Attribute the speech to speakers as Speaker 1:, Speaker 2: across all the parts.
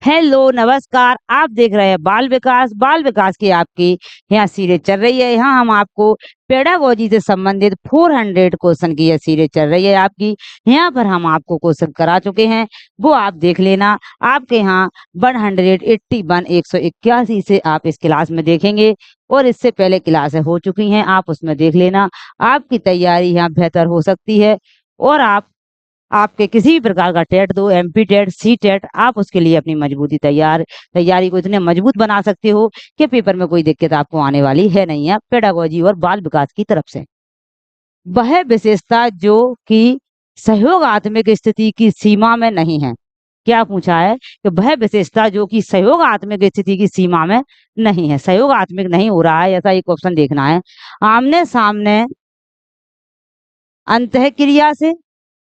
Speaker 1: Hello, नमस्कार। आप देख रहे हैं बाल विकास की आपकी यहाँ सीरीज चल रही है। यहाँ हम आपको पेडागोजी से संबंधित 400 क्वेश्चन की यह सीरीज चल रही है आपकी। यहाँ पर हम आपको क्वेश्चन करा चुके हैं, वो आप देख लेना। आपके यहाँ 181 181 से आप इस क्लास में देखेंगे और इससे पहले क्लासें हो चुकी हैं, आप उसमें देख लेना। आपकी तैयारी यहाँ बेहतर हो सकती है और आपके किसी भी प्रकार का टेट दो, एमपी टेट, सी टेट, आप उसके लिए अपनी मजबूती तैयारी को इतने मजबूत बना सकते हो कि पेपर में कोई दिक्कत आपको आने वाली है नहीं है, पेडागोजी और बाल विकास की तरफ से। वह विशेषता जो कि सहयोगात्मक स्थिति की सीमा में नहीं है। क्या पूछा है कि वह विशेषता जो कि सहयोगात्मक स्थिति की सीमा में नहीं है, सहयोगात्मक नहीं हो रहा है, ऐसा एक ऑप्शन देखना है। आमने सामने अंतःक्रिया से,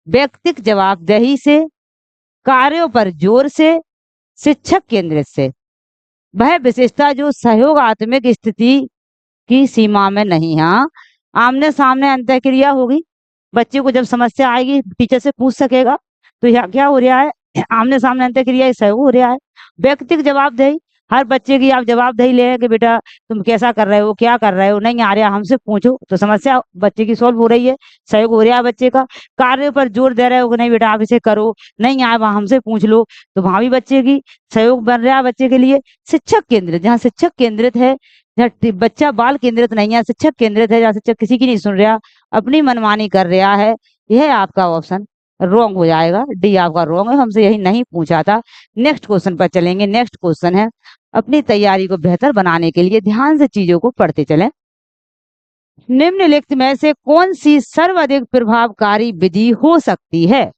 Speaker 1: व्यक्तिक जवाबदेही से, कार्यों पर जोर से, शिक्षक केंद्रित से। वह विशेषता जो सहयोगात्मक स्थिति की सीमा में नहीं है। आमने सामने अंतःक्रिया होगी, बच्चे को जब समस्या आएगी टीचर से पूछ सकेगा। तो यहाँ क्या हो रहा है, आमने सामने अंतःक्रिया सहयोग हो रहा है। व्यक्तिक जवाबदेही, हर बच्चे की आप जवाबदेही ले कि बेटा तुम कैसा कर रहे हो, क्या कर रहे हो, नहीं आ रहा हमसे पूछो, तो समस्या बच्चे की सॉल्व हो रही है, सहयोग हो रहा है बच्चे का। कार्य पर जोर दे रहे हो कि नहीं बेटा आप इसे करो, नहीं आए वहां हमसे पूछ लो, तो वहां भी बच्चे की सहयोग बन रहा है बच्चे के लिए। शिक्षक केंद्रित, जहाँ शिक्षक केंद्रित है, जहाँ बच्चा बाल केंद्रित नहीं है, शिक्षक केंद्रित है, जहाँ शिक्षक किसी की नहीं सुन रहा, अपनी मनमानी कर रहा है, यह आपका ऑप्शन रॉन्ग हो जाएगा। डी आपका रॉन्ग है, हमसे यही नहीं पूछा था। नेक्स्ट क्वेश्चन पर चलेंगे। नेक्स्ट क्वेश्चन है, अपनी तैयारी को बेहतर बनाने के लिए ध्यान से चीजों को पढ़ते चलें। निम्नलिखित में से कौन सी सर्वाधिक प्रभावकारी विधि हो सकती है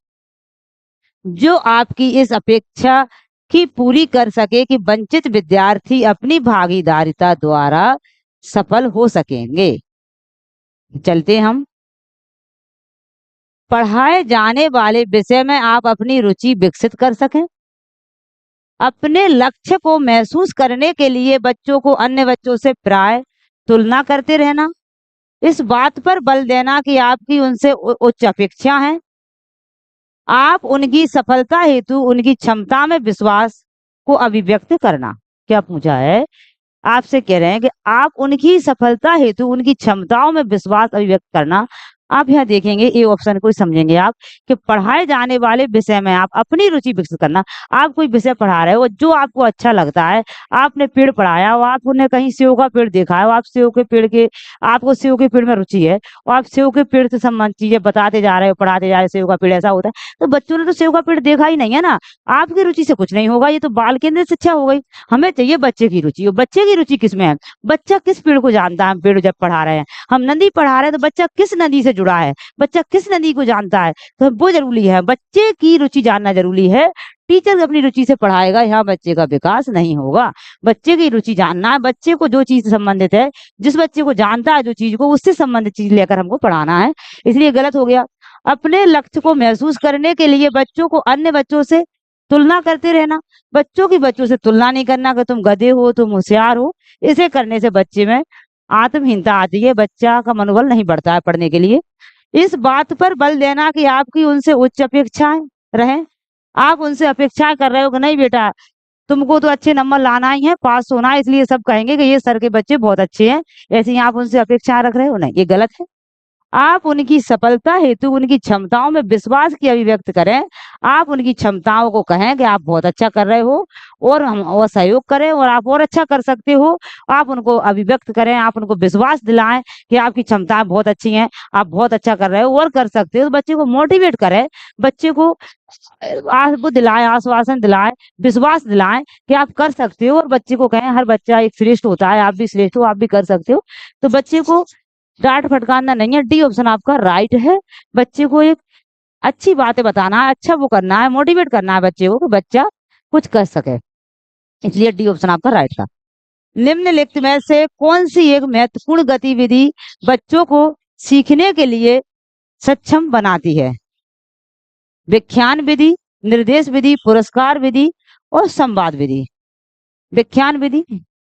Speaker 1: जो आपकी इस अपेक्षा की पूरी कर सके कि वंचित विद्यार्थी अपनी भागीदारिता द्वारा सफल हो सकेंगे। चलते हम। पढ़ाए जाने वाले विषय में आप अपनी रुचि विकसित कर सकें। अपने लक्ष्य को महसूस करने के लिए बच्चों को अन्य बच्चों से प्राय तुलना करते रहना। इस बात पर बल देना कि आपकी उनसे उच्च अपेक्षा है। आप उनकी सफलता हेतु उनकी क्षमता में विश्वास को अभिव्यक्त करना। क्या पूछा है, आपसे कह रहे हैं कि आप उनकी सफलता हेतु उनकी क्षमताओं में विश्वास अभिव्यक्त करना। आप यहाँ देखेंगे ये ऑप्शन को समझेंगे आप कि पढ़ाए जाने वाले विषय में आप अपनी रुचि विकसित करना। आप कोई विषय पढ़ा रहे हो जो आपको अच्छा लगता है, आपने पेड़ पढ़ाया हो, आपने कहीं सेव का पेड़ देखा है, आप सेव के पेड़ के, आपको सेव के पेड़ में रुचि है और आप सेव के पेड़ से संबंधित चीजें बताते जा रहे हो, पढ़ाते जा रहे हो, सेव का पेड़ ऐसा होता है, तो बच्चों ने तो सेव का पेड़ देखा ही नहीं है ना, आपकी रुचि से कुछ नहीं होगा। ये तो बाल केंद्रित शिक्षा हो गई। हमें चाहिए बच्चे की रुचि। और बच्चे की रुचि किसमें है, बच्चा किस पेड़ को जानता है। हम पेड़ जब पढ़ा रहे हैं, हम नदी पढ़ा रहे हैं, तो बच्चा किस नदी से जुड़ा है, बच्चा किस नदी को जानता है, तो वो जरूरी है। बच्चे की रुचि जानना जरूरी है। टीचर अपनी रुचि से पढ़ाएगा, यहाँ बच्चे का विकास नहीं होगा। बच्चे की रुचि जानना है, बच्चे को जो चीज संबंधित है, जिस बच्चे को जानता है जो चीज को, उससे संबंधित चीज लेकर हमको पढ़ाना है, इसलिए गलत हो गया। अपने लक्ष्य को महसूस करने के लिए बच्चों को अन्य बच्चों से तुलना करते रहना। बच्चों की बच्चों से तुलना नहीं करना कि तुम गधे हो, तुम होशियार हो। इसे करने से बच्चे में आत्महीनता आती है, बच्चा का मनोबल नहीं बढ़ता है पढ़ने के लिए। इस बात पर बल देना कि आपकी उनसे उच्च अपेक्षाएं रहे। आप उनसे अपेक्षाएं कर रहे हो कि नहीं बेटा तुमको तो अच्छे नंबर लाना ही है, पास होना है, इसलिए सब कहेंगे कि ये सर के बच्चे बहुत अच्छे हैं, ऐसे ही आप उनसे अपेक्षाएं रख रहे हो, नहीं, ये गलत है। आप उनकी सफलता हेतु उनकी क्षमताओं में विश्वास की अभिव्यक्त करें। आप उनकी क्षमताओं को कहें कि आप बहुत अच्छा कर रहे हो और हम और सहयोग करें और आप और अच्छा कर सकते हो। आप उनको अभिव्यक्त करें, आप उनको विश्वास दिलाएं कि आपकी क्षमताएं बहुत अच्छी हैं, आप बहुत अच्छा कर रहे हो और कर सकते हो। तो बच्चे को मोटिवेट करें, बच्चे को वो दिलाएं, आश्वासन दिलाएं, विश्वास दिलाएं कि आप कर सकते हो। और बच्चे को कहें हर बच्चा एक श्रेष्ठ होता है, आप भी श्रेष्ठ हो, आप भी कर सकते हो। तो बच्चे को डांट फटकारना नहीं है, डी ऑप्शन आपका राइट है। बच्चे को एक अच्छी बातें बताना है, अच्छा वो करना है, मोटिवेट करना है बच्चे को कि बच्चा कुछ कर सके, इसलिए डी ऑप्शन आपका राइट था। निम्नलिखित में से कौन सी एक महत्वपूर्ण गतिविधि बच्चों को सीखने के लिए सक्षम बनाती है। व्याख्यान विधि, निर्देश विधि, पुरस्कार विधि और संवाद विधि। व्याख्यान विधि,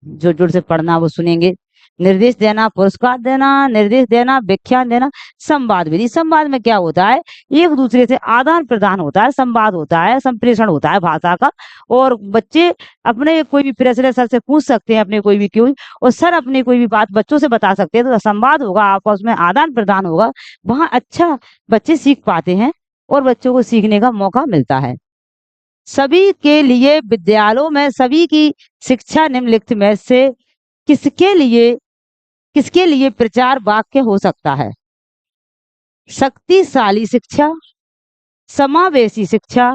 Speaker 1: जो जोर से पढ़ना वो सुनेंगे। निर्देश देना, पुरस्कार देना, निर्देश देना, व्याख्यान देना। संवाद विधि, संवाद में क्या होता है, एक दूसरे से आदान प्रदान होता है, संवाद होता है, संप्रेषण होता है भाषा का। और बच्चे अपने कोई भी प्रश्न सर से पूछ सकते हैं, अपने कोई भी क्यों, और सर अपनी कोई भी बात बच्चों से बता सकते हैं। तो संवाद होगा, आपस में आदान प्रदान होगा, वहां अच्छा बच्चे सीख पाते हैं और बच्चों को सीखने का मौका मिलता है। सभी के लिए विद्यालयों में सभी की शिक्षा निम्नलिखित में से किसके लिए प्रचार वाक्य हो सकता है? शक्तिशाली शिक्षा, समावेशी शिक्षा,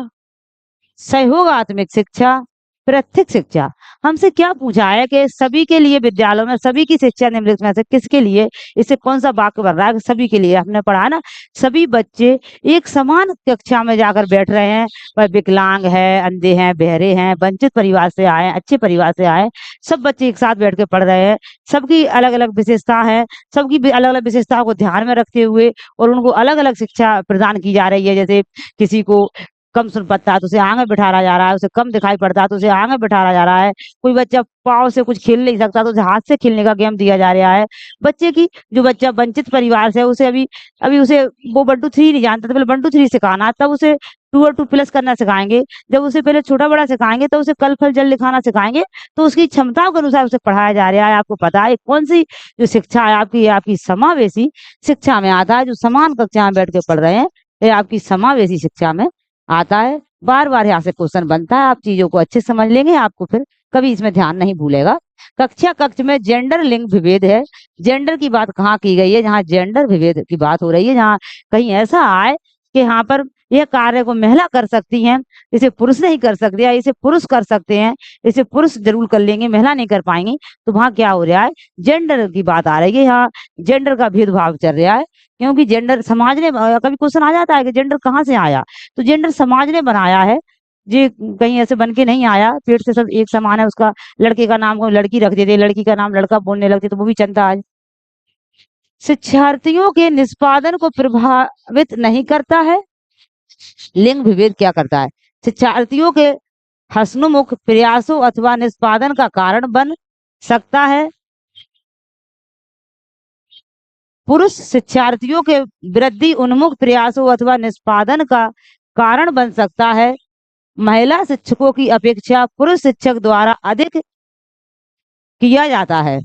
Speaker 1: सहयोगात्मक शिक्षा, प्रत्यक्ष शिक्षा। हमसे क्या पूछा है कि सभी के लिए विद्यालयों में सभी की शिक्षा निम्नलिखित में से किसके लिए, इससे कौन सा वाक्य बन रहा है? सभी के लिए हमने पढ़ा ना, सभी बच्चे एक समान कक्षा में जाकर बैठ रहे हैं, वह विकलांग है, अंधे हैं, बहरे हैं, वंचित परिवार से आए, अच्छे परिवार से आए, सब बच्चे एक साथ बैठ के पढ़ रहे हैं। सबकी अलग अलग विशेषता है, सबकी अलग अलग विशेषताओं को ध्यान में रखते हुए और उनको अलग अलग शिक्षा प्रदान की जा रही है। जैसे किसी को कम सुन पाता है तो उसे आगे बिठाया जा रहा है, उसे कम दिखाई पड़ता है तो उसे आगे बिठाया जा रहा है, कोई बच्चा पाँव से कुछ खेल नहीं सकता तो उसे हाथ से खेलने का गेम दिया जा रहा है। बच्चे की जो बच्चा वंचित परिवार से है, उसे अभी अभी उसे वो 1 2 3 नहीं जानता, तो पहले 1 2 3 सिखाना है, तब उसे 2 और 2 प्लस करना सिखाएंगे। जब उसे पहले छोटा बड़ा सिखाएंगे तो उसे कल फल जल लिखाना सिखाएंगे। तो उसकी क्षमताओं के अनुसार उसे पढ़ाया जा रहा है। आपको पता है कौन सी जो शिक्षा है आपकी, आपकी समावेशी शिक्षा में आता है। जो समान कक्षा में बैठ के पढ़ रहे हैं, ये आपकी समावेशी शिक्षा में आता है। बार बार यहाँ से क्वेश्चन बनता है, आप चीजों को अच्छे समझ लेंगे, आपको फिर कभी इसमें ध्यान नहीं भूलेगा। कक्षा कक्ष में जेंडर लिंग विभेद है। जेंडर की बात कहाँ की गई है? जहाँ जेंडर विभेद की बात हो रही है, जहाँ कहीं ऐसा आए कि यहाँ पर यह कार्य को महिला कर सकती हैं, इसे पुरुष नहीं कर सकते, या इसे पुरुष कर सकते हैं, इसे पुरुष जरूर कर लेंगे, महिला नहीं कर पाएंगी, तो वहां क्या हो रहा है? जेंडर की बात आ रही है, यहाँ जेंडर का भेदभाव चल रहा है। क्योंकि जेंडर समाज ने, कभी क्वेश्चन आ जाता है कि जेंडर कहाँ से आया, तो जेंडर समाज ने बनाया है, ये कहीं ऐसे बन के नहीं आया। पेट से सब एक समान है, उसका लड़के का नाम को लड़की रख देते, लड़की का नाम लड़का बोलने लगते, तो वो भी चलता है। शिक्षार्थियों के निष्पादन को प्रभावित नहीं करता है। लिंग विभेद क्या करता है? शिक्षार्थियों के हसमुख प्रयासों अथवा निष्पादन का कारण बन सकता है। पुरुष शिक्षार्थियों के वृद्धि उन्मुख प्रयासों अथवा निष्पादन का कारण बन सकता है। महिला शिक्षकों की अपेक्षा पुरुष शिक्षक द्वारा अधिक किया जाता है।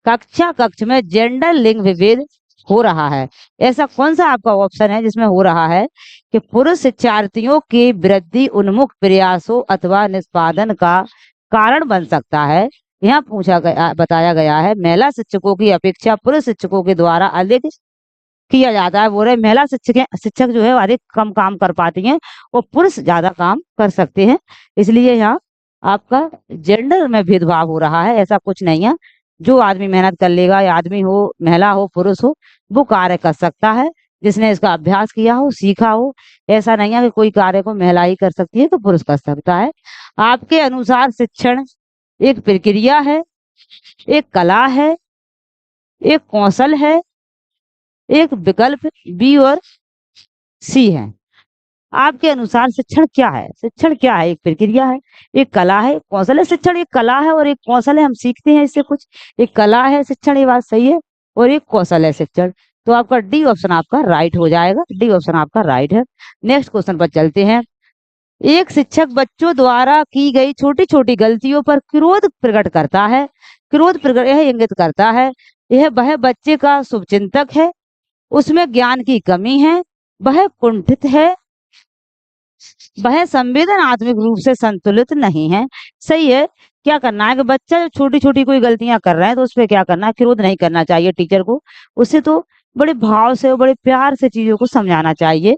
Speaker 1: कक्षा कक्ष में जेंडर लिंग विभेद हो रहा है। ऐसा कौन सा आपका ऑप्शन है जिसमें हो रहा है कि पुरुष शिक्षार्थियों के वृद्धि उन्मुख प्रयासों अथवा निष्पादन का कारण बन सकता है? यहाँ पूछा गया, बताया गया है महिला शिक्षकों की अपेक्षा पुरुष शिक्षकों के द्वारा अधिक किया जाता है। बोल रहे महिला शिक्षक जो है अधिक कम काम कर पाती हैं और पुरुष ज्यादा काम कर सकते हैं, इसलिए यहाँ आपका जेंडर में भेदभाव हो रहा है। ऐसा कुछ नहीं है, जो आदमी मेहनत कर लेगा, या आदमी हो, महिला हो, पुरुष हो, वो कार्य कर सकता है, जिसने इसका अभ्यास किया हो, सीखा हो। ऐसा नहीं है कि कोई कार्य को महिला ही कर सकती है तो पुरुष कर सकता है। आपके अनुसार शिक्षण एक प्रक्रिया है, एक कला है, एक कौशल है, एक विकल्प बी और सी है। आपके अनुसार शिक्षण क्या है? शिक्षण क्या है? एक प्रक्रिया है, एक कला है, कौशल है। शिक्षण एक कला है और एक कौशल है, हम सीखते हैं इससे कुछ। एक कला है शिक्षण, ये बात सही है, और एक कौशल है शिक्षण। तो आपका डी ऑप्शन आपका राइट हो जाएगा, डी ऑप्शन आपका राइट है। नेक्स्ट क्वेश्चन पर चलते हैं। एक शिक्षक बच्चों द्वारा की गई छोटी छोटी गलतियों पर क्रोध प्रकट करता है। क्रोध प्रकट यह इंगित करता है यह वह बच्चे का शुभचिंतक है, उसमें ज्ञान की कमी है, वह कुंठित है, वह संवेदनात्मक रूप से संतुलित नहीं है। सही है। क्या करना है कि बच्चा जो छोटी छोटी कोई गलतियां कर रहा है तो उस पर क्या करना है? क्रोध नहीं करना चाहिए टीचर को, उसे तो बड़े भाव से और बड़े प्यार से चीजों को समझाना चाहिए।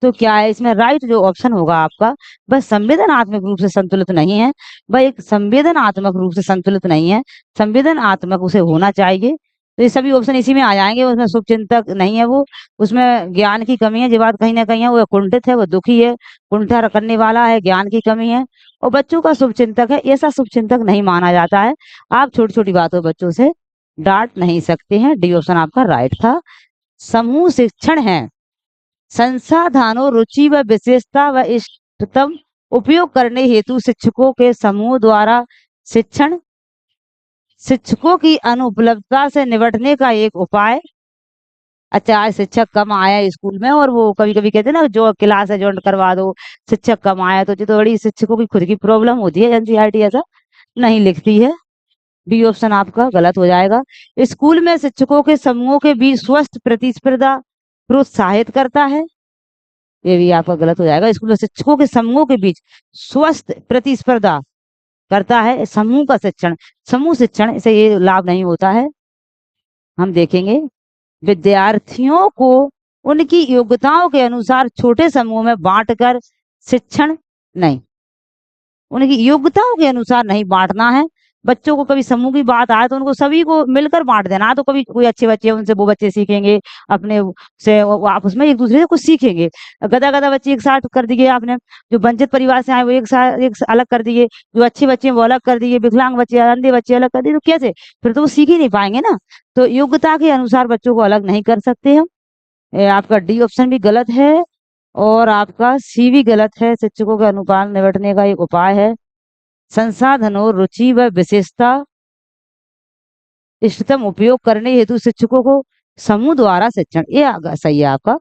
Speaker 1: तो क्या है इसमें राइट जो ऑप्शन होगा आपका, वह संवेदनात्मक रूप से संतुलित नहीं है। वह एक संवेदनात्मक रूप से संतुलित नहीं है, संवेदनात्मक उसे होना चाहिए। तो ये सभी ऑप्शन इसी में आ जाएंगे। उसमें शुभचिंतक नहीं है वो, उसमें ज्ञान की कमी है, ये बात कहीं ना कहीं है, वो कुंठित है, वो दुखी है, कुंठा करने वाला है, ज्ञान की कमी है, और बच्चों का शुभचिंतक है। ऐसा शुभचिंतक नहीं माना जाता है। आप छोटी छोटी बातों बच्चों से डांट नहीं सकते हैं। डी ऑप्शन आपका राइट था। समूह शिक्षण है, संसाधनों, रुचि व विशेषता व इष्टतम उपयोग करने हेतु शिक्षकों के समूह द्वारा शिक्षण, शिक्षकों की अनुपलब्धता से निपटने का एक उपाय। अच्छा, आज शिक्षक कम आया स्कूल में और वो कभी-कभी कहते हैं ना जो क्लास एडजॉइंट करवा दो, शिक्षक कम आया तो जी तो बड़ी शिक्षकों की खुद की प्रॉब्लम होती है, एनसीईआरटी ऐसा नहीं लिखती है। बी ऑप्शन आपका गलत हो जाएगा। स्कूल में शिक्षकों के समूहों के बीच स्वस्थ प्रतिस्पर्धा प्रोत्साहित करता है, ये भी आपका गलत हो जाएगा। स्कूल में शिक्षकों के समूहों के बीच स्वस्थ प्रतिस्पर्धा करता है समूह का शिक्षण, समूह शिक्षण से ये लाभ नहीं होता है। हम देखेंगे विद्यार्थियों को उनकी योग्यताओं के अनुसार छोटे समूह में बांटकर शिक्षण नहीं, उनकी योग्यताओं के अनुसार नहीं बांटना है। बच्चों को कभी समूह की बात आए तो उनको सभी को मिलकर बांट देना, तो कभी कोई अच्छे बच्चे उनसे वो बच्चे सीखेंगे अपने से, वो आपस में एक दूसरे से कुछ सीखेंगे। गधा गधा बच्चे एक साथ कर दिए आपने, जो वंचित परिवार से आए वो एक अलग कर दिए, जो अच्छे बच्चे हैं वो अलग कर दिए, विकलांग बच्चे अंधे बच्चे अलग कर दिए, तो कैसे, फिर तो वो सीख ही नहीं पाएंगे ना। तो योग्यता के अनुसार बच्चों को अलग नहीं कर सकते हम। आपका डी ऑप्शन भी गलत है और आपका सी भी गलत है। शिक्षकों के अनुपात निपटने का एक उपाय है संसाधनों, रुचि व विशेषता इष्टतम उपयोग करने हेतु शिक्षकों को समूह द्वारा शिक्षण, ये सही है आपका।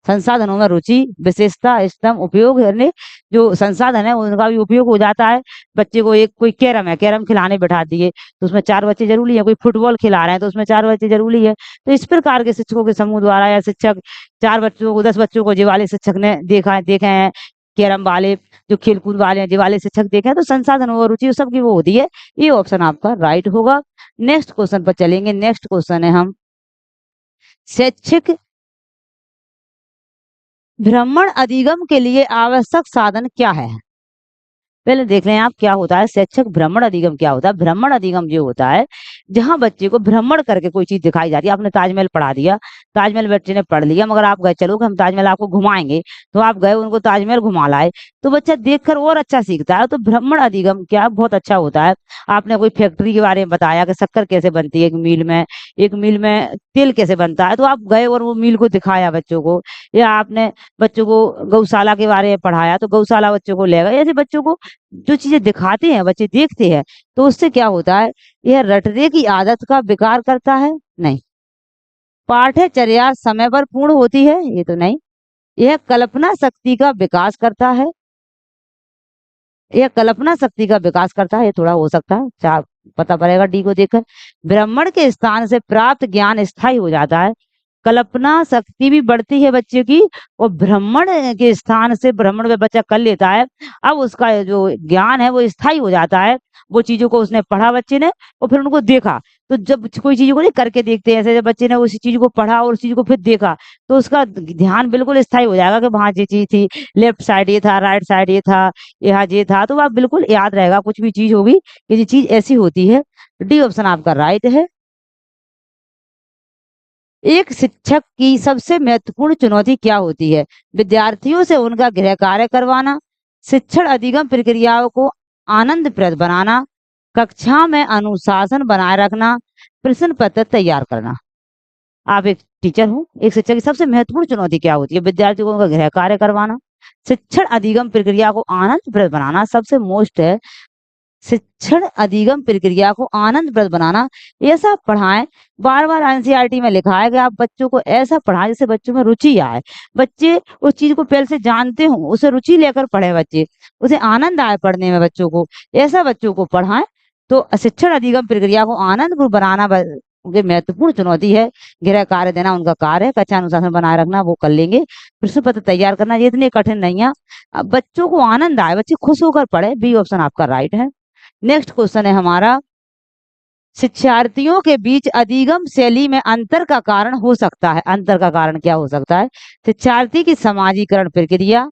Speaker 1: संसाधनों में रुचि, विशेषता, इष्टतम उपयोग करने, जो संसाधन है उनका भी उपयोग हो जाता है। बच्चे को एक कोई कैरम है, कैरम खिलाने बैठा दिए तो उसमें 4 बच्चे जरूरी है, कोई फुटबॉल खिला रहे हैं तो उसमें 4 बच्चे जरूरी है। तो इस प्रकार के शिक्षकों के समूह द्वारा या शिक्षक 4 बच्चों को 10 बच्चों को, जो वाले शिक्षक ने देखे हैं कैरम वाले, जो खेलकूद वाले हैं, जो वाले शिक्षक देखे हैं, तो संसाधन और रुचि सबकी वो होती है। ये ऑप्शन आपका राइट होगा। नेक्स्ट क्वेश्चन पर चलेंगे। नेक्स्ट क्वेश्चन है हम शैक्षिक भ्रमण अधिगम के लिए आवश्यक साधन क्या है। पहले देख लें आप क्या होता है शैक्षिक भ्रमण अधिगम क्या होता है। भ्रमण अधिगम जो होता है जहां बच्चे को भ्रमण करके कोई चीज दिखाई जाती है। आपने ताजमहल पढ़ा दिया, ताजमहल बच्चे ने पढ़ लिया, मगर आप गए चलो कि हम ताजमहल आपको घुमाएंगे, तो आप गए उनको ताजमहल घुमा लाए, तो बच्चा देखकर और अच्छा सीखता है। तो भ्रमण अधिगम क्या बहुत अच्छा होता है। आपने कोई फैक्ट्री के बारे में बताया कि शक्कर कैसे बनती है एक मील में, एक मील में तेल कैसे बनता है, तो आप गए और वो मील को दिखाया बच्चों को। या आपने बच्चों को गौशाला के बारे में पढ़ाया तो गौशाला बच्चों को ले गए। ऐसे बच्चों को जो चीजें दिखाते हैं बच्चे देखते हैं तो उससे क्या होता है, यह रटने की आदत का विकार करता है नहीं। पाठ्यचर्या समय पर पूर्ण होती है, ये तो नहीं। यह कल्पना शक्ति का विकास करता है, यह कल्पना शक्ति का विकास करता है, ये थोड़ा हो सकता है, चार पता पड़ेगा डी को देखकर। भ्रमण के स्थान से प्राप्त ज्ञान स्थायी हो जाता है, कल्पना शक्ति भी बढ़ती है बच्चे की, और भ्रमण के स्थान से भ्रमण में बच्चा कर लेता है। अब उसका जो ज्ञान है वो स्थायी हो जाता है। वो चीजों को उसने पढ़ा बच्चे ने और फिर उनको देखा, तो जब कोई चीजों को नहीं करके देखते हैं, ऐसे जब बच्चे ने उसी चीज को पढ़ा और उस चीज को फिर देखा तो उसका ध्यान बिल्कुल स्थायी हो जाएगा कि वहां ये चीज थी, लेफ्ट साइड ये था, राइट साइड ये था, यहाँ ये था, तो आप बिल्कुल याद रहेगा कुछ भी चीज होगी कि ये चीज ऐसी होती है। डी ऑप्शन आपका राइट है। एक शिक्षक की सबसे महत्वपूर्ण चुनौती क्या होती है। विद्यार्थियों से उनका गृह कार्य करवाना, शिक्षण अधिगम प्रक्रियाओं को आनंदप्रद बनाना, कक्षा में अनुशासन बनाए रखना, प्रश्न पत्र तैयार करना। आप एक टीचर हो, एक शिक्षक की सबसे महत्वपूर्ण चुनौती क्या होती है। विद्यार्थियों को उनका गृह कार्य करवाना, शिक्षण अधिगम प्रक्रिया को आनंदप्रद बनाना सबसे मोस्ट है। शिक्षण अधिगम प्रक्रिया को आनंदप्रद बनाना, ऐसा पढ़ाएं। बार बार एनसीईआरटी में लिखा है कि आप बच्चों को ऐसा पढ़ाएं जिससे बच्चों में रुचि आए, बच्चे उस चीज को पहले से जानते हो, उसे रुचि लेकर पढ़े बच्चे, उसे आनंद आए पढ़ने में बच्चों को, ऐसा बच्चों को पढ़ाएं। तो शिक्षण अधिगम प्रक्रिया को आनंदपूर्ण बनाना उनकी महत्वपूर्ण चुनौती है। गृह कार्य देना उनका कार्य है, कक्षा अनुशासन बनाए रखना वो कर लेंगे, प्रश्न पत्र तैयार करना ये इतने कठिन नहीं है। बच्चों को आनंद आए, बच्चे खुश होकर पढ़े, बी ऑप्शन आपका राइट है। नेक्स्ट क्वेश्चन है हमारा शिक्षार्थियों के बीच अधिगम शैली में अंतर का कारण हो सकता है। अंतर का कारण क्या हो सकता है। शिक्षार्थी की समाजीकरण प्रक्रिया,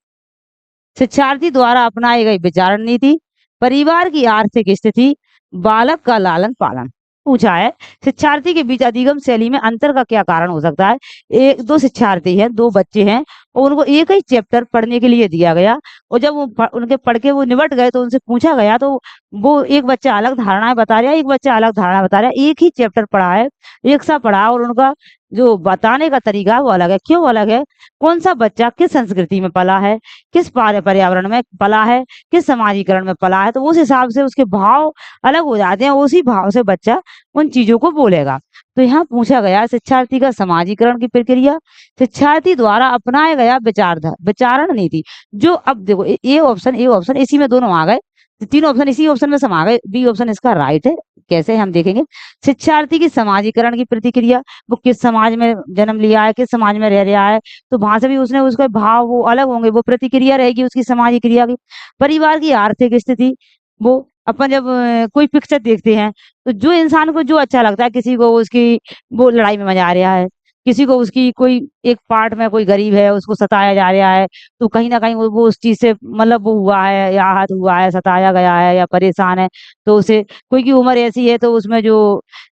Speaker 1: शिक्षार्थी द्वारा अपनाई गई विचारण नीति, परिवार की आर्थिक स्थिति, बालक का लालन पालन। पूछा है शिक्षार्थी के बीच अधिगम शैली में अंतर का क्या कारण हो सकता है। एक दो शिक्षार्थी हैं, दो बच्चे हैं और उनको एक ही चैप्टर पढ़ने के लिए दिया गया। और जब वो उनके पढ़ के वो निबट गए तो उनसे पूछा गया, तो वो एक बच्चा अलग धारणाएं बता रहा है, एक बच्चा अलग धारणा बता रहा है। एक ही चैप्टर पढ़ा है, एक सा पढ़ा, और उनका जो बताने का तरीका है वो अलग है। क्यों अलग है? कौन सा बच्चा किस संस्कृति में पला है, किस पर्यावरण में पला है, किस समाजीकरण में पला है, तो उस हिसाब से उसके भाव अलग हो जाते हैं। उसी भाव से बच्चा उन चीजों को बोलेगा। तो यहाँ पूछा गया शिक्षार्थी का समाजीकरण की प्रक्रिया, शिक्षार्थी द्वारा अपनाया गया विचारण नीति। जो अब देखो ए ऑप्शन इसी में दोनों आ गए, तीनों ऑप्शन इसी ऑप्शन में समा गए। बी ऑप्शन इसका राइट है। कैसे हम देखेंगे? शिक्षार्थी की समाजीकरण की प्रतिक्रिया, वो किस समाज में जन्म लिया है, किस समाज में रह रहा है, तो वहां से भी उसने उसके भाव वो अलग होंगे, वो प्रतिक्रिया रहेगी उसकी समाजी क्रिया की। परिवार की आर्थिक स्थिति, वो अपन जब कोई पिक्चर देखते हैं तो जो इंसान को जो अच्छा लगता है, किसी को उसकी वो लड़ाई में मजा आ रहा है, किसी को उसकी कोई एक पार्ट में कोई गरीब है उसको सताया जा रहा है, तो कहीं ना कहीं वो उस चीज से मतलब वो हुआ है या आहत हुआ है, सताया गया है या परेशान है, तो उसे कोई की उम्र ऐसी है तो उसमें जो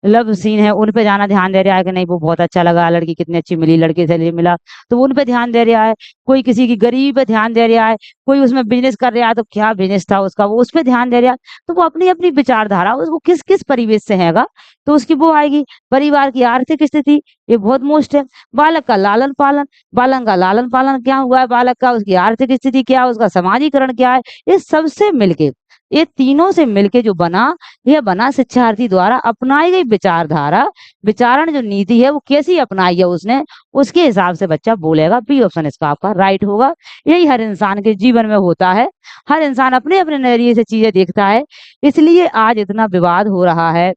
Speaker 1: लव सीन है उन पे ज्यादा ध्यान दे रहा है कि नहीं वो बहुत अच्छा लगा, लड़की कितनी अच्छी मिली, लड़के से मिला, तो उन पे ध्यान दे रहा है। कोई किसी की गरीबी पे ध्यान दे रहा है, कोई उसमें बिजनेस कर रहा है तो क्या बिजनेस था उसका, वो उस पे ध्यान दे रहा है। तो वो अपनी अपनी विचारधारा उसको किस किस परिवेश से हैगा तो उसकी वो आएगी। परिवार की आर्थिक स्थिति, ये बहुत मोस्ट है। बालक का लालन पालन, बालक का लालन पालन क्या हुआ है, बालक का उसकी आर्थिक स्थिति क्या है, उसका समाजीकरण क्या है, ये सबसे मिलके, ये तीनों से मिलके जो बना, यह बना शिक्षार्थी द्वारा अपनाई गई विचारधारा, विचारण जो नीति है वो कैसी अपनाई है उसने, उसके हिसाब से बच्चा बोलेगा। बी ऑप्शन इसका आपका राइट होगा। यही हर इंसान के जीवन में होता है, हर इंसान अपने अपने नजरिए से चीजें देखता है, इसलिए आज इतना विवाद हो रहा है।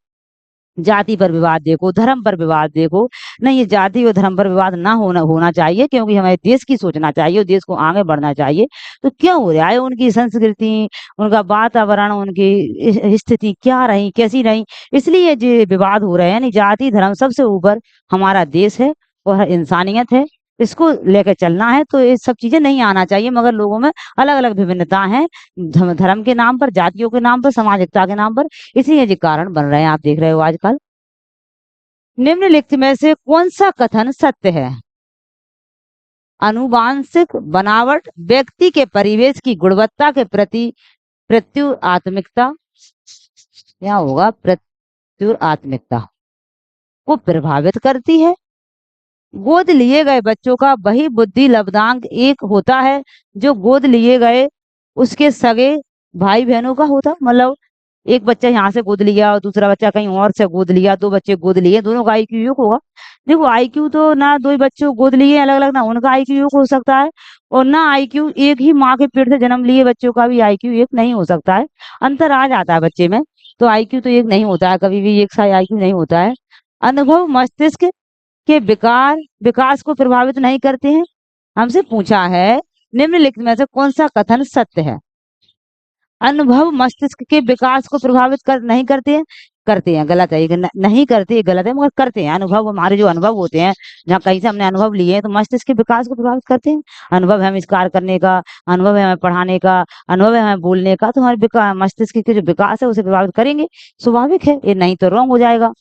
Speaker 1: जाति पर विवाद देखो, धर्म पर विवाद देखो, नहीं ये जाति और धर्म पर विवाद ना होना चाहिए, क्योंकि हमें देश की सोचना चाहिए और देश को आगे बढ़ना चाहिए। तो क्यों हो रहा है? उनकी संस्कृति, उनका वातावरण, उनकी स्थिति क्या रही, कैसी रही, इसलिए जो विवाद हो रहे हैं। नहीं, जाति धर्म सबसे ऊपर हमारा देश है और इंसानियत है, इसको लेकर चलना है। तो ये सब चीजें नहीं आना चाहिए, मगर लोगों में अलग अलग विभिन्नता है, धर्म के नाम पर, जातियों के नाम पर, सामाजिकता के नाम पर, इसी ये कारण बन रहे हैं, आप देख रहे हो आजकल। निम्नलिखित में से कौन सा कथन सत्य है? आनुवांशिक बनावट व्यक्ति के परिवेश की गुणवत्ता के प्रति प्रत्युत्पादकता, क्या होगा, प्रत्युत्पादकता को प्रभावित करती है। गोद लिए गए बच्चों का वही बुद्धि लब्धांक एक होता है जो गोद लिए गए उसके सगे भाई बहनों का होता। मतलब एक बच्चा यहाँ से गोद लिया और दूसरा बच्चा कहीं और से गोद लिया, दो बच्चे गोद लिए, दोनों का आईक्यू एक होगा। देखो आईक्यू तो ना दो ही बच्चों गोद लिए अलग अलग, ना उनका आईक्यू एक हो सकता है, और ना आईक्यू एक ही माँ के पेट से जन्म लिए बच्चों का भी आईक्यू एक नहीं हो सकता है, अंतर आ जाता है बच्चे में। तो आईक्यू तो एक नहीं होता है, कभी भी एक सा आईक्यू नहीं होता है। अनुभव मस्तिष्क के विकार विकास को प्रभावित नहीं करते हैं। हमसे पूछा है निम्नलिखित में से कौन सा कथन सत्य है? अनुभव मस्तिष्क के विकास को प्रभावित नहीं करते हैं, करते हैं, गलत है। नहीं करते ये गलत है, मगर करते हैं। अनुभव, हमारे जो अनुभव होते हैं जहाँ कहीं से हमने अनुभव लिए हैं, तो मस्तिष्क के विकास को प्रभावित करते हैं। अनुभव है हमें इस कार्य करने का, अनुभव है हमें पढ़ाने का, अनुभव है हमें बोलने का, तो हमारे मस्तिष्क के जो विकास है उसे प्रभावित करेंगे, स्वाभाविक है, ये नहीं तो रॉन्ग हो जाएगा।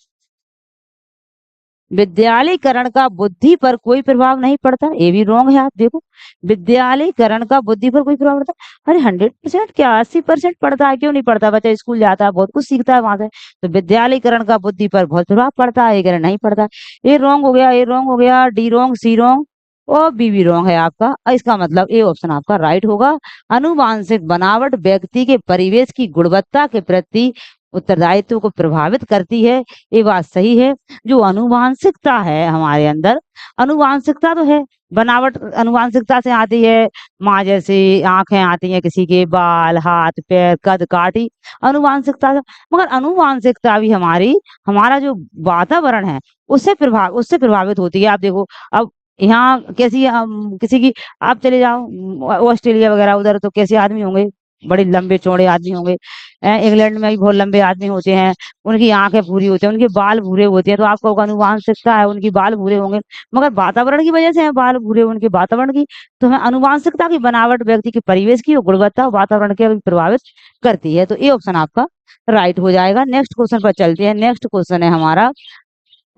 Speaker 1: विद्यालयीकरण का बुद्धि पर कोई प्रभाव नहीं पड़ता, ये भी रॉन्ग है। आप देखो, विद्यालयीकरण का बुद्धि पर कोई प्रभाव पड़ता, अरे 100% क्या 80% पड़ता है, क्यों नहीं पड़ता? बच्चा स्कूल जाता है, बहुत कुछ सीखता है वहां से, तो विद्यालयीकरण का बुद्धि पर बहुत प्रभाव पड़ता है, ये नहीं पड़ता। ये रॉन्ग हो गया, ये रॉन्ग हो गया, डी रॉन्ग, सी रॉन्ग और बी भी रॉन्ग है आपका। इसका मतलब ए ऑप्शन आपका राइट होगा। अनुवांशिक बनावट व्यक्ति के परिवेश की गुणवत्ता के प्रति उत्तरदायित्व को प्रभावित करती है, ये बात सही है। जो अनुवांशिकता है हमारे अंदर, अनुवांशिकता तो है, बनावट अनुवांशिकता से आती है, माँ जैसे आंखें आती हैं, किसी के बाल, हाथ पैर, कद काठी, अनुवांशिकता से। मगर अनुवांशिकता भी हमारी, हमारा जो वातावरण है उससे प्रभावित होती है। आप देखो अब यहाँ कैसी किसी की, आप चले जाओ ऑस्ट्रेलिया वगैरह उधर, तो कैसे आदमी होंगे, बड़े लंबे चौड़े आदमी होंगे। इंग्लैंड में भी बहुत लंबे आदमी होते हैं, उनकी आंखें भूरी होती हैं, उनके बाल भूरे होते हैं, तो आपका अनुवांशिकता है, उनकी बाल भूरे होंगे, मगर वातावरण की वजह से है बाल भूरे, उनके वातावरण की। तो हमें अनुवांशिकता की बनावट व्यक्ति के परिवेश की और गुणवत्ता वातावरण के प्रभावित करती है, तो ये ऑप्शन आपका राइट हो जाएगा। नेक्स्ट क्वेश्चन पर चलते हैं। नेक्स्ट क्वेश्चन है हमारा,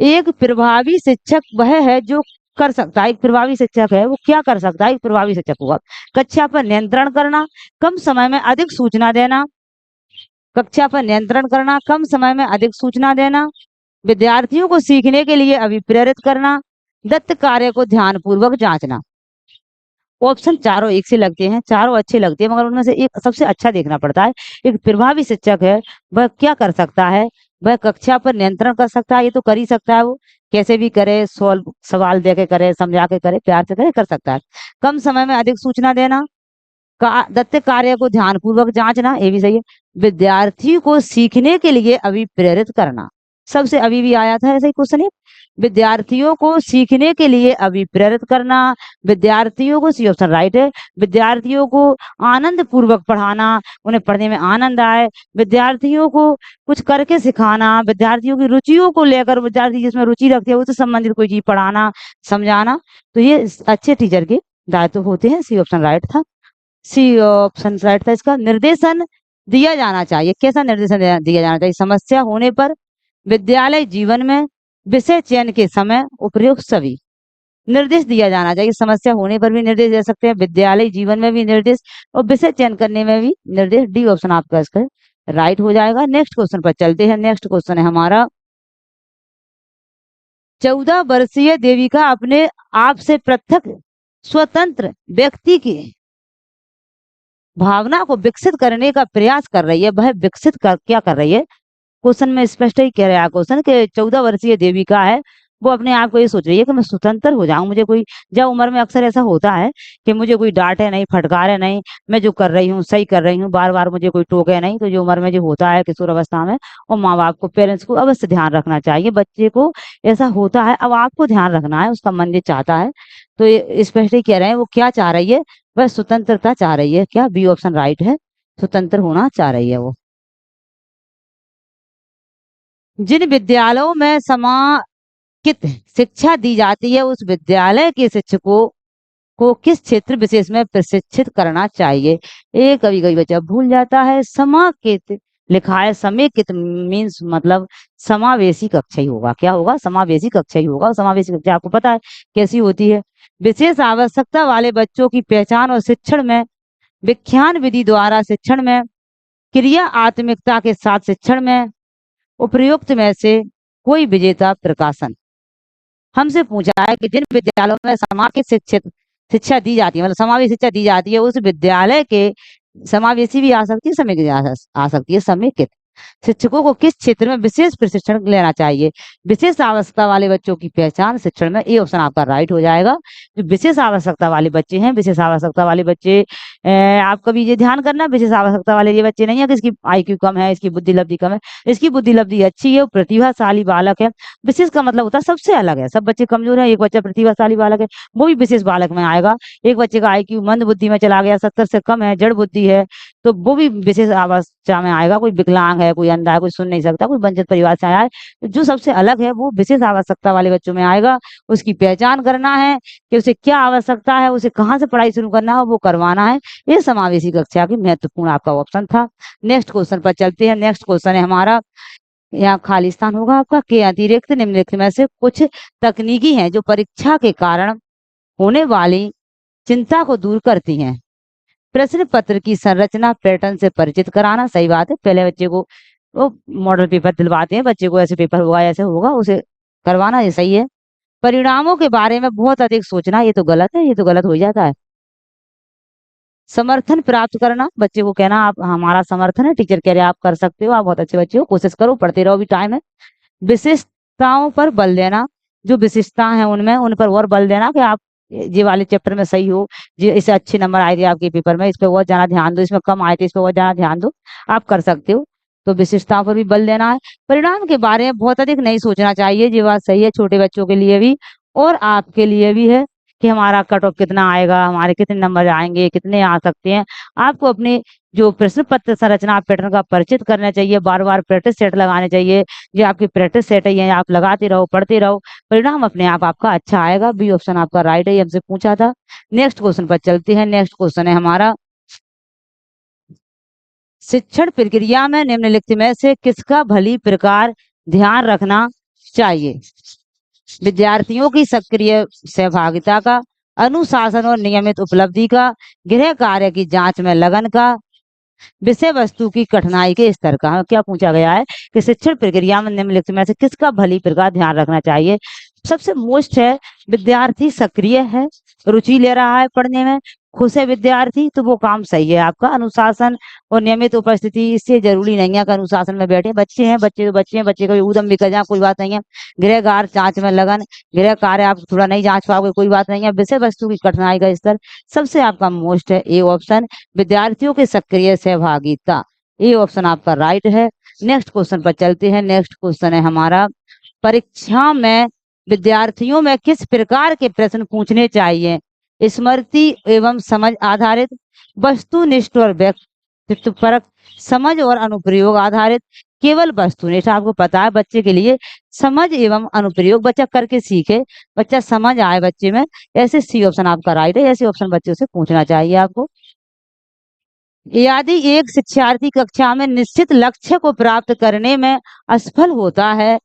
Speaker 1: एक प्रभावी शिक्षक वह है जो कर सकता है, एक प्रभावी शिक्षक है वो क्या कर सकता है, एक प्रभावी शिक्षक होगा? कक्षा पर नियंत्रण करना, कम समय में अधिक सूचना देना, कक्षा पर नियंत्रण करना, कम समय में अधिक सूचना देना, विद्यार्थियों को सीखने के लिए अभिप्रेरित करना, दत्त कार्य को ध्यानपूर्वक जांचना। ऑप्शन चारों एक से लगते हैं, चारों अच्छे लगते हैं, मगर उनमें से एक सबसे अच्छा देखना पड़ता है। एक प्रभावी शिक्षक है, वह क्या कर सकता है? वह कक्षा पर नियंत्रण कर सकता है, ये तो कर ही सकता है वो, कैसे भी करे, सॉल्व सवाल दे के करे, समझा के करे, प्यार से करे, कर सकता है। कम समय में अधिक सूचना देना, दत्त कार्य को ध्यानपूर्वक जांचना, ये भी सही है। विद्यार्थी को सीखने के लिए अभिप्रेरित करना, सबसे अभी भी आया था ऐसा ही क्वेश्चन है। विद्यार्थियों को सीखने के लिए अभिप्रेरित करना, विद्यार्थियों को, सी ऑप्शन राइट है। विद्यार्थियों को आनंद पूर्वक पढ़ाना, उन्हें पढ़ने में आनंद आए, विद्यार्थियों को कुछ करके सिखाना, विद्यार्थियों की रुचियों को लेकर, विद्यार्थी जिसमें रुचि रखते हैं उससे संबंधित कोई चीज पढ़ाना, समझाना, तो ये अच्छे टीचर के दायित्व होते हैं। सी ऑप्शन राइट था, सी ऑप्शन राइट था इसका। निर्देशन दिया जाना चाहिए, कैसा निर्देशन दिया जाना चाहिए? समस्या होने पर, विद्यालय जीवन में, विषय चयन के समय, उपयुक्त सभी। निर्देश दिया जाना चाहिए, समस्या होने पर भी निर्देश दे सकते हैं, विद्यालय जीवन में भी निर्देश, और विषय चयन करने में भी निर्देश। डी ऑप्शन आपका इसका राइट हो जाएगा। नेक्स्ट क्वेश्चन पर चलते हैं। नेक्स्ट क्वेश्चन है हमारा, 14 वर्षीय देविका अपने आप से पृथक स्वतंत्र व्यक्ति की भावना को विकसित करने का प्रयास कर रही है। वह विकसित कर क्या कर रही है? क्वेश्चन में स्पष्ट ही कह रहा है क्वेश्चन के 14 वर्षीय देविका है, वो अपने आप को ये सोच रही है कि मैं स्वतंत्र हो जाऊं, मुझे कोई, जब उम्र में अक्सर ऐसा होता है कि मुझे कोई डांटे नहीं, फटकारे नहीं, मैं जो कर रही हूँ सही कर रही हूँ, बार बार मुझे कोई टोके नहीं, तो जो उम्र में जो होता है किशोर अवस्था में, और माँ बाप को, पेरेंट्स को अवश्य ध्यान रखना चाहिए। बच्चे को ऐसा होता है, अब आपको ध्यान रखना है, उसका मन ये चाहता है, तो ये स्पष्ट ही कह रहे हैं वो क्या चाह रही है? वह स्वतंत्रता चाह रही है। क्या? बी ऑप्शन राइट है, स्वतंत्र होना चाह रही है वो। जिन विद्यालयों में समाकित शिक्षा दी जाती है, उस विद्यालय के शिक्षकों को किस क्षेत्र विशेष में प्रशिक्षित करना चाहिए? ये कभी कभी बच्चा भूल जाता है। समाकित लिखा है, समेकित मीन्स मतलब समावेशी कक्षा ही होगा। क्या होगा? समावेशी कक्षा ही होगा। समावेशी कक्षा आपको पता है कैसी होती है? विशेष आवश्यकता वाले बच्चों की पहचान और शिक्षण में, विज्ञान विधि द्वारा शिक्षण में, क्रिया आत्मिकता के साथ शिक्षण में, उपयुक्त में से कोई विजेता प्रकाशन। हमसे पूछा है कि जिन विद्यालयों में समावेशी शिक्षित शिक्षा दी जाती है, मतलब समावेशी शिक्षा दी जाती है, उस विद्यालय के, समावेशी भी आ सकती है, समेकित आ सकती है, समेकित शिक्षकों को किस क्षेत्र में विशेष प्रशिक्षण लेना चाहिए? विशेष आवश्यकता वाले बच्चों की पहचान शिक्षण में, ये ऑप्शन आपका राइट हो जाएगा। जो विशेष आवश्यकता वाले बच्चे हैं, विशेष आवश्यकता वाले बच्चे, आप कभी ये ध्यान करना, विशेष आवश्यकता वाले ये बच्चे नहीं है कि इसकी IQ कम है, इसकी बुद्धि लब्धि कम है, इसकी बुद्धि लब्धि अच्छी है, वो प्रतिभाशाली बालक है। विशेष का मतलब होता है सबसे अलग है। सब बच्चे कमजोर है, एक बच्चा प्रतिभाशाली बालक है, वो भी विशेष बालक में आएगा। एक बच्चे का IQ मंद बुद्धि में चला गया, 70 से कम है, जड़ बुद्धि है, तो वो भी विशेष अवस्था में आएगा। कोई विकलांग है, कोई अंधा है, कोई सुन नहीं सकता, कोई वंचित परिवार से आया है, तो जो सबसे अलग है वो विशेष आवश्यकता वाले बच्चों में आएगा। उसकी पहचान करना है कि उसे क्या आवश्यकता है, उसे कहाँ से पढ़ाई शुरू करना है, वो करवाना है। ये समावेशी कक्षा की महत्वपूर्ण आपका ऑप्शन था। नेक्स्ट क्वेश्चन पर चलते हैं। नेक्स्ट क्वेश्चन है हमारा, यहाँ खाली स्थान होगा आपका, के अतिरिक्त निम्नलिखित में से कुछ तकनीकी हैं जो परीक्षा के कारण होने वाली चिंता को दूर करती हैं? प्रश्न पत्र की संरचना पैटर्न से परिचित कराना, सही बात है। पहले बच्चे को वो मॉडल पेपर दिलवाते हैं, बच्चे को ऐसे पेपर होगा, ऐसे होगा, उसे करवाना, ये सही है। परिणामों के बारे में बहुत अधिक सोचना, ये तो गलत है, ये तो गलत हो जाता है। समर्थन प्राप्त करना, बच्चे को कहना आप हमारा समर्थन है, टीचर कह रहे आप कर सकते हो, आप बहुत अच्छे बच्चे हो, कोशिश करो, पढ़ते रहो, भी टाइम है। विशिष्टताओं पर बल देना, जो विशिष्टता है उनमें, उन पर और बल देना कि आप ये वाले चैप्टर में सही हो, ये इससे अच्छे नंबर आए थे आपके पेपर में, इस पे बहुत ज्यादा ध्यान दो, इसमें कम आए थे, इस पे बहुत ज्यादा ध्यान दो, आप कर सकते हो। तो विशिष्टताओं पर भी बल देना है। परिणाम के बारे में बहुत अधिक नहीं सोचना चाहिए, ये बात सही है, छोटे बच्चों के लिए भी और आपके लिए भी है कि हमारा कट ऑफ कितना आएगा, हमारे कितने नंबर आएंगे, कितने आ सकते हैं। आपको अपने जो प्रश्न पत्र संरचना पैटर्न का परिचित करना चाहिए, बार बार प्रैक्टिस सेट लगाने चाहिए। जो आपकी प्रैक्टिस सेट है, ये आप लगाते रहो, पढ़ते रहो, परिणाम अपने आप आपका अच्छा आएगा। बी ऑप्शन आपका राइट है, ये हमसे पूछा था। नेक्स्ट क्वेश्चन पर चलते हैं। नेक्स्ट क्वेश्चन है हमारा, शिक्षण प्रक्रिया में निम्नलिखित में से किसका भली प्रकार ध्यान रखना चाहिए? विद्यार्थियों की सक्रिय सहभागिता का, अनुशासन और नियमित उपलब्धि का, गृह कार्य की जांच में लगन का, विषय वस्तु की कठिनाई के स्तर का। क्या पूछा गया है कि शिक्षण प्रक्रिया में निम्नलिखित में से किसका भली प्रकार ध्यान रखना चाहिए। सबसे मोस्ट है, विद्यार्थी सक्रिय है, रुचि ले रहा है पढ़ने में, खुश है विद्यार्थी, तो वो काम सही है आपका। अनुशासन और नियमित उपस्थिति, इससे जरूरी नहीं है कि अनुशासन में बैठे। बच्चे हैं, बच्चे तो बच्चे हैं, बच्चे का ऊधम भी कर जाए कोई बात नहीं है। गृह कार्य जांच में लगन, गृह कार्य आप थोड़ा नहीं जांच पाओगे कोई बात नहीं है। विषय वस्तु की कठिनाई का स्तर सबसे आपका मोस्ट है ए ऑप्शन, विद्यार्थियों के सक्रिय सहभागिता, ए ऑप्शन आपका राइट है। नेक्स्ट क्वेश्चन पर चलते हैं। नेक्स्ट क्वेश्चन है हमारा, परीक्षा में विद्यार्थियों में किस प्रकार के प्रश्न पूछने चाहिए। स्मृति एवं समझ आधारित, वस्तुनिष्ठ और व्यक्तित्वपरक, समझ और अनुप्रयोग आधारित, केवल वस्तुनिष्ठ। आपको पता है बच्चे के लिए समझ एवं अनुप्रयोग बच्चा करके सीखे, बच्चा समझ आए बच्चे में, ऐसे सी ऑप्शन आपका राइट है। ऐसे ऑप्शन बच्चों से पूछना चाहिए आपको। यदि एक शिक्षार्थी कक्षा में निश्चित लक्ष्य को प्राप्त करने में असफल होता है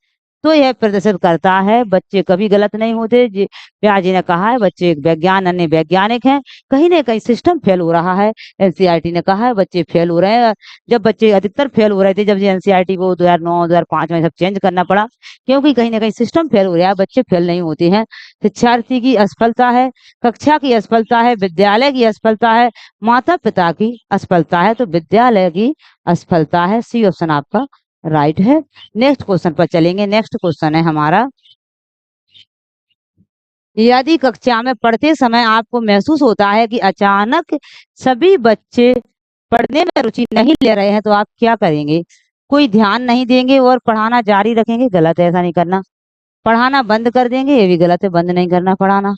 Speaker 1: तो यह प्रदर्शित करता है बच्चे कभी गलत नहीं होते। व्यास जी ने कहा है बच्चे एक अन्य वैज्ञानिक हैं, कहीं ना कहीं सिस्टम फेल हो रहा है। एनसीईआरटी ने कहा है बच्चे फेल हो रहे हैं। जब बच्चे अधिकतर फेल हो रहे थे, जब एनसीईआरटी को 2009 2005 में सब चेंज करना पड़ा, क्योंकि कहीं ना कहीं सिस्टम फेल हो रहा है, बच्चे फेल नहीं होते हैं। शिक्षार्थी की असफलता है, कक्षा की असफलता है, विद्यालय की असफलता है, माता पिता की असफलता है, तो विद्यालय की असफलता है। सी ऑप्शन आपका राइट है। नेक्स्ट क्वेश्चन पर चलेंगे। नेक्स्ट क्वेश्चन है हमारा, यदि कक्षा में पढ़ते समय आपको महसूस होता है कि अचानक सभी बच्चे पढ़ने में रुचि नहीं ले रहे हैं तो आप क्या करेंगे। कोई ध्यान नहीं देंगे और पढ़ाना जारी रखेंगे, गलत है, ऐसा नहीं करना। पढ़ाना बंद कर देंगे, ये भी गलत है, बंद नहीं करना पढ़ाना।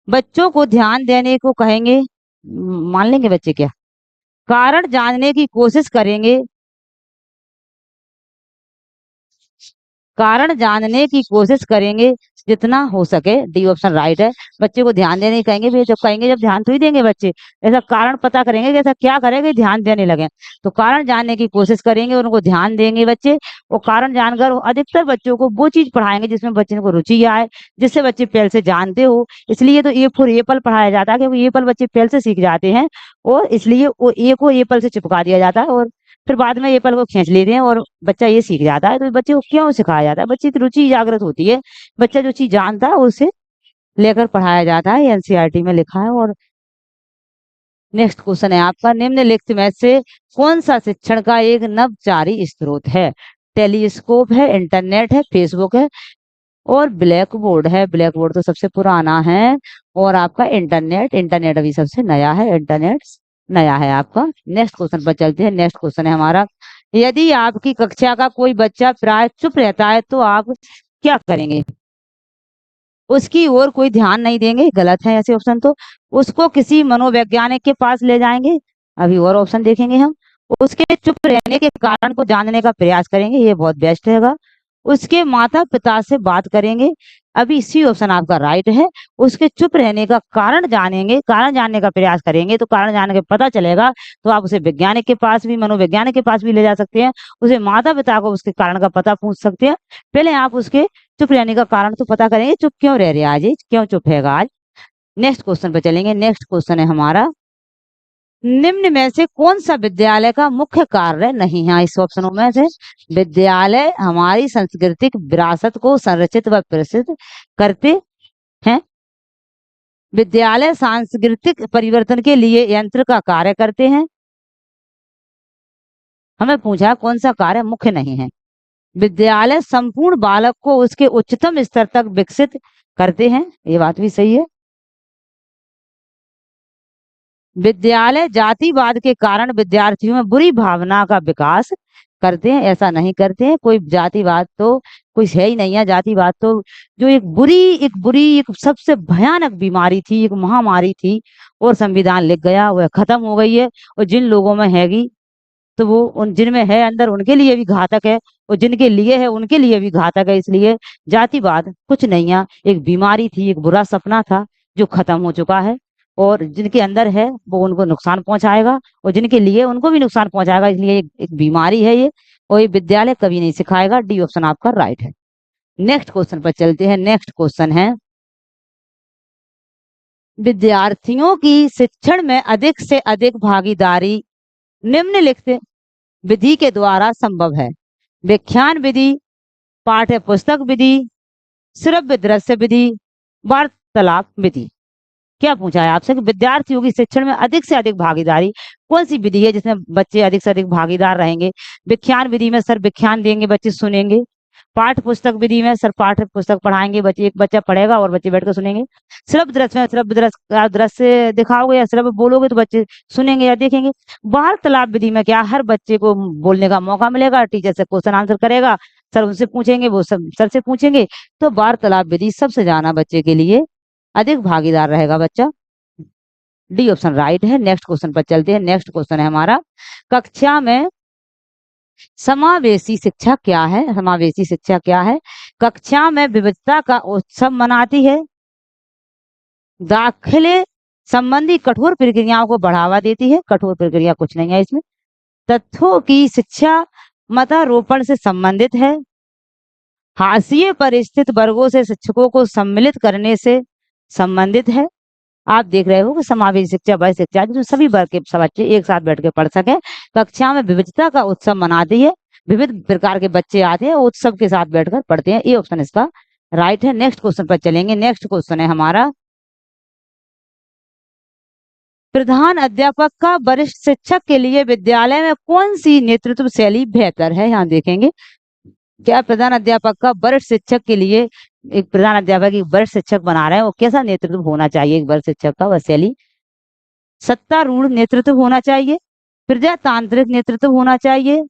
Speaker 1: बच्चों को ध्यान देने को कहेंगे, मान लेंगे बच्चे क्या। कारण जानने की कोशिश करेंगे, कारण जानने की कोशिश करेंगे जितना हो सके, डी ऑप्शन राइट है। बच्चे को ध्यान देने कहेंगे, भी जब कहेंगे जब ध्यान तो ही देंगे बच्चे, ऐसा कारण पता करेंगे कि ऐसा क्या करेंगे ध्यान देने लगे। तो कारण जानने की कोशिश करेंगे और उनको ध्यान देंगे बच्चे, और कारण जानकर अधिकतर बच्चों को वो चीज पढ़ाएंगे जिसमें बच्चे को रुचि आए, जिससे बच्चे पहले से जानते हो। इसलिए तो ए फॉर एप्पल पढ़ाया जाता है, क्योंकि एप्पल बच्चे पहले से सीख जाते हैं, और इसलिए वो ए को एप्पल से चिपका दिया जाता है और फिर बाद में एप्पल को खींच लेते हैं और बच्चा ये सीख जाता है। तो बच्चे को क्यों सिखाया जाता है, बच्चे की रुचि जागृत होती है, बच्चा जो चीज जानता है उसे लेकर पढ़ाया जाता है, एनसीईआरटी में लिखा है। और नेक्स्ट क्वेश्चन है आपका, निम्नलिखित में से कौन सा शिक्षण का एक नवचारी स्रोत है। टेलीस्कोप है, इंटरनेट है, फेसबुक है, और ब्लैक बोर्ड है। ब्लैक बोर्ड तो सबसे पुराना है, और आपका इंटरनेट, इंटरनेट अभी सबसे नया है, इंटरनेट नया है आपका। नेक्स्ट क्वेश्चन पर चलते हैं। नेक्स्ट क्वेश्चन है हमारा, यदि आपकी कक्षा का कोई बच्चा प्राय चुप रहता है तो आप क्या करेंगे। उसकी ओर कोई ध्यान नहीं देंगे, गलत है ऐसे ऑप्शन तो। उसको किसी मनोवैज्ञानिक के पास ले जाएंगे, अभी और ऑप्शन देखेंगे हम। उसके चुप रहने के कारण को जानने का प्रयास करेंगे, ये बहुत बेस्ट रहेगा। उसके माता पिता से बात करेंगे, अभी इसी ऑप्शन आपका राइट है। उसके चुप रहने का कारण जानेंगे, कारण जानने का प्रयास करेंगे, तो कारण जानने के पता चलेगा तो आप उसे वैज्ञानिक के पास भी, मनोवैज्ञानिक के पास भी ले जा सकते हैं। उसे माता पिता को उसके कारण का पता पूछ सकते हैं। पहले आप उसके चुप रहने का कारण तो पता करेंगे, चुप क्यों रह रहे आज, क्यों चुप है आज। नेक्स्ट क्वेश्चन पे चलेंगे। नेक्स्ट क्वेश्चन है हमारा, निम्न में से कौन सा विद्यालय का मुख्य कार्य नहीं है। इस ऑप्शनों में से विद्यालय हमारी सांस्कृतिक विरासत को संरक्षित व प्रसिद्ध करते हैं। विद्यालय सांस्कृतिक परिवर्तन के लिए यंत्र का कार्य करते हैं। हमें पूछा कौन सा कार्य मुख्य नहीं है। विद्यालय संपूर्ण बालक को उसके उच्चतम स्तर तक विकसित करते हैं, ये बात भी सही है। विद्यालय जातिवाद के कारण विद्यार्थियों में बुरी भावना का विकास करते हैं, ऐसा नहीं करते हैं। कोई जातिवाद तो कुछ है ही नहीं है। जातिवाद तो जो एक सबसे भयानक बीमारी थी, एक महामारी थी, और संविधान लिख गया, वह खत्म हो गई है। और जिन लोगों में हैगी तो वो उन जिनमें है अंदर उनके लिए भी घातक है, और जिनके लिए है उनके लिए भी घातक है। इसलिए जातिवाद कुछ नहीं है, एक बीमारी थी, एक बुरा सपना था जो खत्म हो चुका है। और जिनके अंदर है वो उनको नुकसान पहुंचाएगा, और जिनके लिए उनको भी नुकसान पहुंचाएगा। इसलिए एक बीमारी है ये, और ये विद्यालय कभी नहीं सिखाएगा। डी ऑप्शन आपका राइट है। नेक्स्ट क्वेश्चन पर चलते हैं। नेक्स्ट क्वेश्चन है, विद्यार्थियों की शिक्षण में अधिक से अधिक भागीदारी निम्नलिखित विधि के द्वारा संभव है। व्याख्यान विधि, पाठ्य पुस्तक विधि, श्रव्य दृश्य विधि, वार्तालाप विधि। क्या पूछा है आपसे कि विद्यार्थियों की शिक्षण में अधिक से अधिक भागीदारी कौन सी विधि है जिसमें बच्चे अधिक से अधिक भागीदार रहेंगे। व्याख्यान विधि में सर व्याख्यान देंगे, बच्चे सुनेंगे। पाठ्य पुस्तक विधि में सर पाठ्य पुस्तक पढ़ाएंगे, बच्चे एक बच्चा पढ़ेगा और बच्चे बैठकर सुनेंगे। श्रव्य दृश्य में श्रव्य दृश्य दृश्य दिखाओगे या श्रव्य बोलोगे तो बच्चे सुनेंगे या देखेंगे। वार्तालाप विधि में क्या, हर बच्चे को बोलने का मौका मिलेगा, टीचर से क्वेश्चन आंसर करेगा, सर उनसे पूछेंगे, वो सब सर से पूछेंगे। तो वार्तालाप विधि सबसे ज्यादा बच्चे के लिए अधिक भागीदार रहेगा बच्चा। डी ऑप्शन राइट है। नेक्स्ट क्वेश्चन पर चलते हैं। नेक्स्ट क्वेश्चन है हमारा, कक्षा में समावेशी शिक्षा क्या है। समावेशी शिक्षा क्या है? कक्षा में विविधता का उत्सव मनाती है, दाखिले संबंधी कठोर प्रक्रियाओं को बढ़ावा देती है। कठोर प्रक्रिया कुछ नहीं है इसमें। तथ्यों की शिक्षा मतारोपण से संबंधित है, हाशिए पर स्थित वर्गों से शिक्षकों को सम्मिलित करने से संबंधित है। आप देख रहे हो कि समावेशी शिक्षा वह शिक्षा जो सभी वर्ग के बच्चे एक साथ बैठ के पढ़ सके। कक्षा में विविधता का उत्सव मनाती है, विविध प्रकार के बच्चे आते हैं, उत्सव के साथ बैठकर पढ़ते हैं। ये ऑप्शन इसका राइट है। नेक्स्ट क्वेश्चन पर चलेंगे। नेक्स्ट क्वेश्चन है हमारा, प्रधान अध्यापक का वरिष्ठ शिक्षक के लिए विद्यालय में कौन सी नेतृत्व शैली बेहतर है। यहाँ देखेंगे क्या प्रधान अध्यापक का वरिष्ठ शिक्षक के लिए, एक प्रधान अध्यापक एक वरिष्ठ शिक्षक बना रहे हैं, वो कैसा नेतृत्व होना चाहिए एक वरिष्ठ शिक्षक का, वह शैली सत्तारूढ़ नेतृत्व होना चाहिए, प्रजातांत्रिक नेतृत्व होना चाहिए,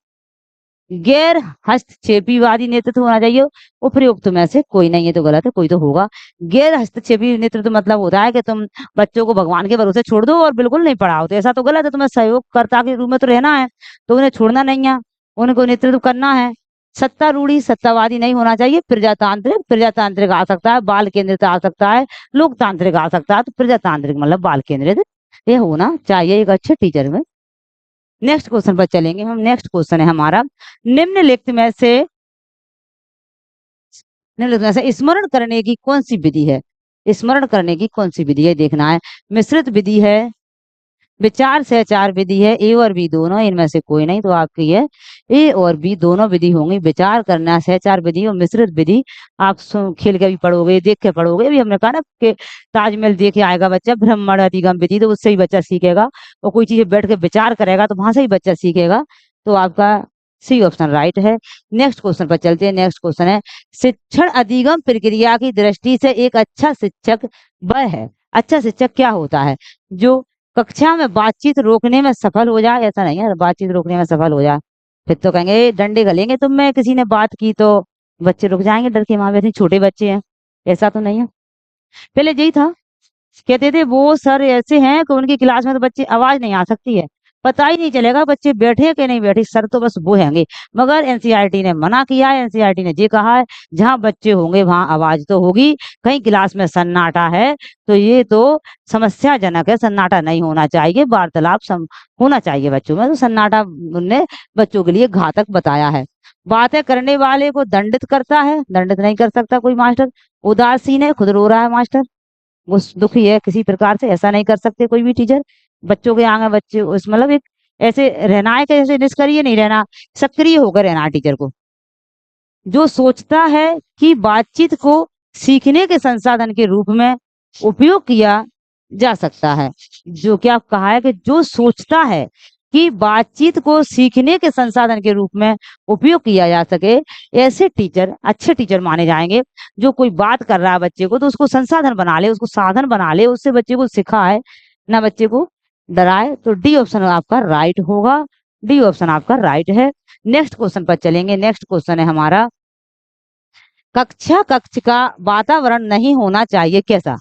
Speaker 1: गैर हस्तक्षेपीवादी नेतृत्व होना चाहिए। उपयुक्त में से कोई नहीं, है तो गलत है, कोई तो होगा। गैर हस्तक्षेपी नेतृत्व मतलब होता है कि तुम बच्चों को भगवान के भरोसे छोड़ दो और बिल्कुल नहीं पढ़ाओ, तो ऐसा तो गलत है। तुम्हें सहयोगकर्ता के रूप में तो रहना है, तो उन्हें छोड़ना नहीं है, उनको नेतृत्व करना है। सत्तारूढ़ी सत्तावादी नहीं होना चाहिए। प्रजातांत्रिक, प्रजातांत्रिक आ सकता है, बाल केंद्रित आ सकता है, लोकतांत्रिक आ सकता है, तो प्रजातांत्रिक मतलब बाल केंद्रित ये होना चाहिए एक अच्छे टीचर में। नेक्स्ट क्वेश्चन पर चलेंगे हम। नेक्स्ट क्वेश्चन है हमारा, निम्नलिखित में से स्मरण करने की कौन सी विधि है। स्मरण करने की कौन सी विधि है देखना है। मिश्रित विधि है, विचार सहचार विधि है, ए और बी दोनों, इनमें से कोई नहीं, तो आपकी है ए और बी दोनों विधि होंगी। विचार करना, सहचार विधि और मिश्रित विधि आप खेल के भी पढ़ोगे, देख के पढ़ोगे। अभी हमने कहा ना कि ताजमहल देखे आएगा बच्चा, भ्रमण अधिगम विधि, तो उससे ही बच्चा सीखेगा, और कोई चीज बैठ के विचार करेगा तो वहां से ही बच्चा सीखेगा। तो आपका सी ऑप्शन राइट है। नेक्स्ट क्वेश्चन पर चलते हैं। नेक्स्ट क्वेश्चन है, शिक्षण अधिगम प्रक्रिया की दृष्टि से एक अच्छा शिक्षक वह है। अच्छा शिक्षक क्या होता है? जो कक्षा में बातचीत रोकने में सफल हो जाए। ऐसा नहीं है बातचीत रोकने में सफल हो जाए फिर तो कहेंगे "ए, डंडे गलेंगे तुम में, किसी ने बात की तो बच्चे रुक जाएंगे डर के मारे, इतने छोटे बच्चे हैं"। ऐसा तो नहीं है। पहले यही था, कहते थे वो सर ऐसे हैं कि उनकी क्लास में तो बच्चे आवाज नहीं आ सकती है, पता ही नहीं चलेगा बच्चे बैठे कि नहीं बैठे, सर तो बस वो हैंगे। मगर एनसीईआरटी ने मना किया है, एनसीईआरटी ने ये कहा है जहां बच्चे होंगे वहां आवाज तो होगी। कहीं क्लास में सन्नाटा है तो ये तो समस्याजनक है, सन्नाटा नहीं होना चाहिए, वार्तालाप होना चाहिए बच्चों में। तो सन्नाटा उनने बच्चों के लिए घातक बताया है। बातें करने वाले को दंडित करता है, दंडित नहीं कर सकता कोई मास्टर। उदासीन है, खुद रो रहा है मास्टर, वो दुखी है किसी प्रकार से, ऐसा नहीं कर सकते कोई भी टीचर। बच्चों के आगे बच्चे उस मतलब एक ऐसे रहना है कि जैसे निष्क्रिय नहीं रहना, सक्रिय होकर रहना है टीचर को। जो सोचता है कि बातचीत को सीखने के संसाधन के रूप में उपयोग किया जा सकता है। जो क्या कहा है कि जो सोचता है कि बातचीत को सीखने के संसाधन के रूप में उपयोग किया जा सके, ऐसे टीचर अच्छे टीचर माने जाएंगे। जो कोई बात कर रहा है बच्चे को तो उसको संसाधन बना ले, उसको साधन बना ले, उससे बच्चे को सिखाए ना बच्चे को डराए। तो डी ऑप्शन आपका राइट होगा। डी ऑप्शन आपका राइट है। नेक्स्ट क्वेश्चन पर चलेंगे। नेक्स्ट क्वेश्चन है हमारा, कक्ष का वातावरण नहीं होना चाहिए कैसा?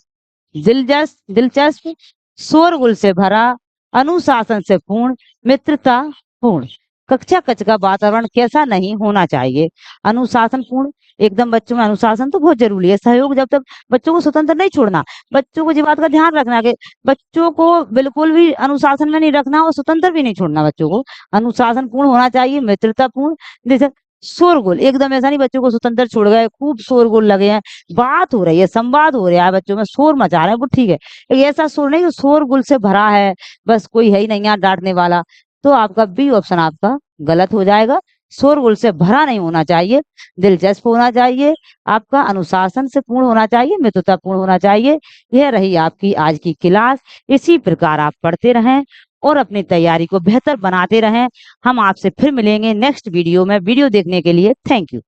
Speaker 1: दिलचस्प, शोरगुल से भरा, अनुशासन से पूर्ण, मित्रता पूर्ण। कक्ष का वातावरण कैसा नहीं होना चाहिए? अनुशासन पूर्ण, एकदम बच्चों में अनुशासन तो बहुत जरूरी है। सहयोग, जब तक बच्चों को स्वतंत्र नहीं छोड़ना, बच्चों को ये बात का ध्यान रखना कि बच्चों को बिल्कुल भी अनुशासन में नहीं रखना और स्वतंत्र भी नहीं छोड़ना बच्चों को। अनुशासन पूर्ण होना चाहिए, मित्रता पूर्ण, शोरगुल एकदम ऐसा नहीं बच्चों को स्वतंत्र छोड़ गए, खूब शोरगुल लगे हैं, बात हो रही है, संवाद हो रहा है बच्चों में, शोर मचा रहे हैं वो ठीक है। एक ऐसा शोर नहीं जो शोरगुल से भरा है, बस कोई है ही नहीं यहाँ डाँटने वाला, तो आपका बी ऑप्शन आपका गलत हो जाएगा। शोरगुल से भरा नहीं होना चाहिए, दिलचस्प होना चाहिए, आपका अनुशासन से पूर्ण होना चाहिए, मित्रतापूर्ण होना चाहिए। यह रही आपकी आज की क्लास। इसी प्रकार आप पढ़ते रहें और अपनी तैयारी को बेहतर बनाते रहें। हम आपसे फिर मिलेंगे नेक्स्ट वीडियो में। वीडियो देखने के लिए थैंक यू।